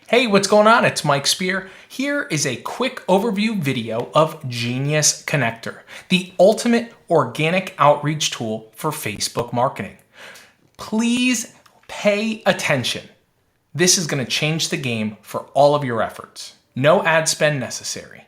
Hey, what's going on? It's Mike Spear. Here is a quick overview video of Genius Connector, the ultimate organic outreach tool for Facebook marketing. Please pay attention. This is going to change the game for all of your efforts. No ad spend necessary.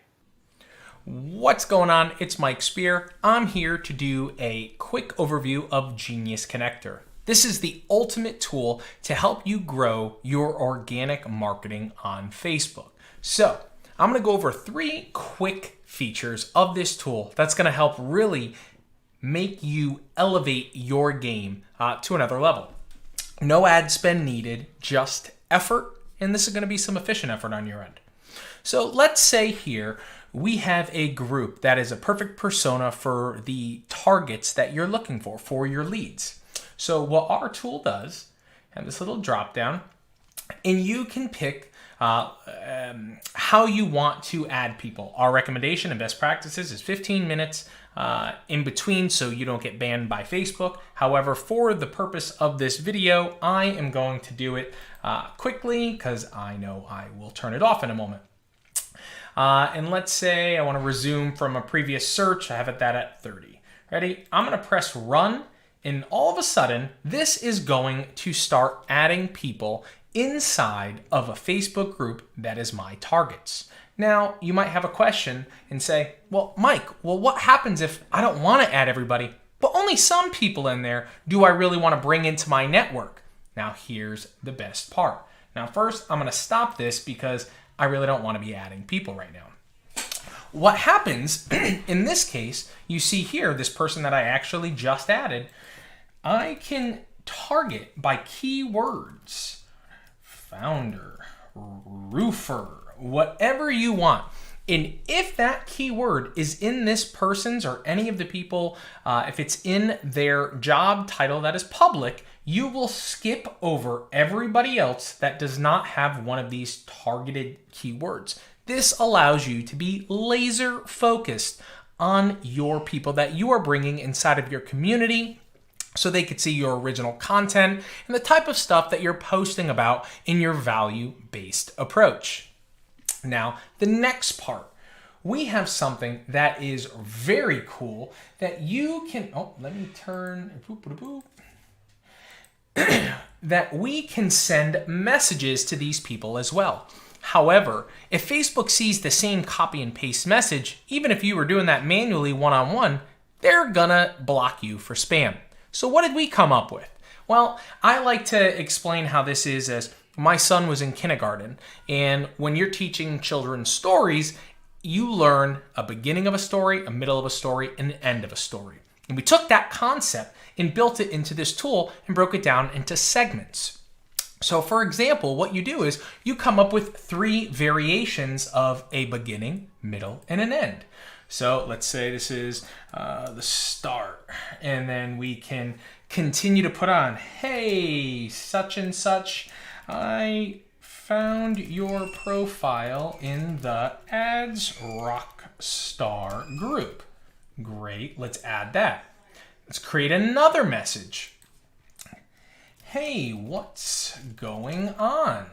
What's going on? It's Mike Spear. I'm here to do a quick overview of Genius Connector. This is the ultimate tool to help you grow your organic marketing on Facebook. So I'm going to go over 3 quick features of this tool that's going to help really make you elevate your game to another level. No ad spend needed, just effort, and this is going to be some efficient effort on your end. So let's say here we have a group that is a perfect persona for the targets that you're looking for your leads. So what our tool does, have this little drop down, and you can pick how you want to add people. Our recommendation and best practices is 15 minutes in between so you don't get banned by Facebook. However, for the purpose of this video, I am going to do it quickly because I know I will turn it off in a moment. And let's say I want to resume from a previous search. I have that at 30. Ready? I'm going to press run. And all of a sudden, this is going to start adding people inside of a Facebook group that is my targets. Now, you might have a question and say, well, Mike, what happens if I don't want to add everybody, but only some people in there do I really want to bring into my network? Now, here's the best part. Now, first, I'm going to stop this because I really don't want to be adding people right now. What happens in this case, you see here, this person that I actually just added, I can target by keywords, founder, roofer, whatever you want. And if that keyword is in this person's or any of the people, if it's in their job title that is public, you will skip over everybody else that does not have one of these targeted keywords. This allows you to be laser focused on your people that you are bringing inside of your community so they could see your original content and the type of stuff that you're posting about in your value-based approach. Now, the next part, we have something that is very cool that you can, that we can send messages to these people as well. However, if Facebook sees the same copy and paste message, even if you were doing that manually one-on-one, they're gonna block you for spam. So what did we come up with? Well, I like to explain how this is as my son was in kindergarten, and when you're teaching children stories, you learn a beginning of a story, a middle of a story, and an end of a story. And we took that concept and built it into this tool and broke it down into segments. So for example, what you do is you come up with 3 variations of a beginning, middle, and an end. So let's say this is the start, and then we can continue to put on, hey, such and such, I found your profile in the Ads Rockstar group. Great, let's add that. Let's create another message. Hey, what's going on?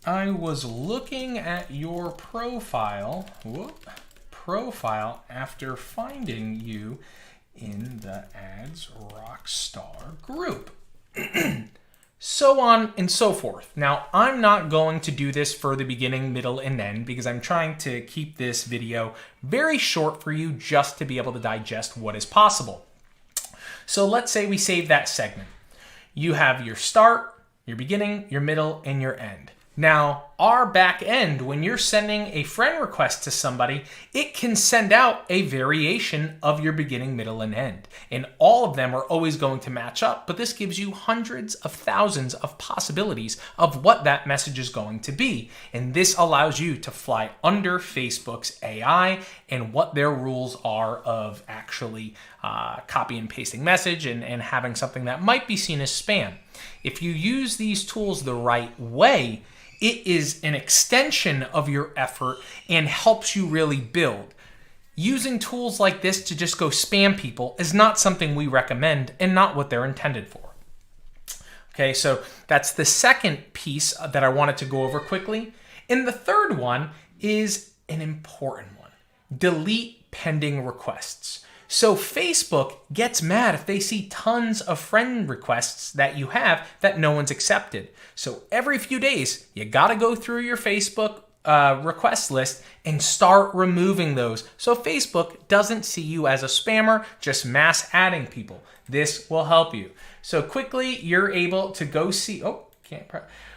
I was looking at your profile after finding you in the Ads Rockstar group. So on and so forth. Now, I'm not going to do this for the beginning, middle, and end because I'm trying to keep this video very short for you just to be able to digest what is possible. So let's say we save that segment. You have your start, your beginning, your middle, and your end. Now, our back end, when you're sending a friend request to somebody, it can send out a variation of your beginning, middle, and end. And all of them are always going to match up, but this gives you hundreds of thousands of possibilities of what that message is going to be. And this allows you to fly under Facebook's AI and what their rules are of actually copy and pasting message and having something that might be seen as spam. If you use these tools the right way, it is an extension of your effort and helps you really build. Using tools like this to just go spam people is not something we recommend and not what they're intended for. Okay, so that's the second piece that I wanted to go over quickly. And the third one is an important one. Delete pending requests. So Facebook gets mad if they see tons of friend requests that you have that no one's accepted. So every few days, you got to go through your Facebook request list and start removing those so Facebook doesn't see you as a spammer just mass adding people. This will help you. So quickly, you're able to go see,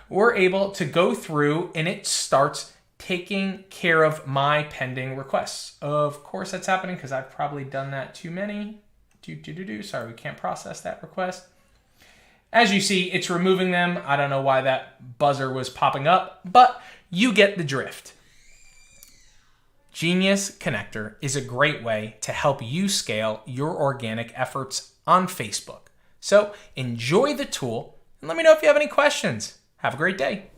we're able to go through and it starts taking care of my pending requests. Of course, that's happening because I've probably done that too many. Sorry, we can't process that request. As you see, it's removing them. I don't know why that buzzer was popping up, but you get the drift. Genius Connector is a great way to help you scale your organic efforts on Facebook. So enjoy the tool and let me know if you have any questions. Have a great day.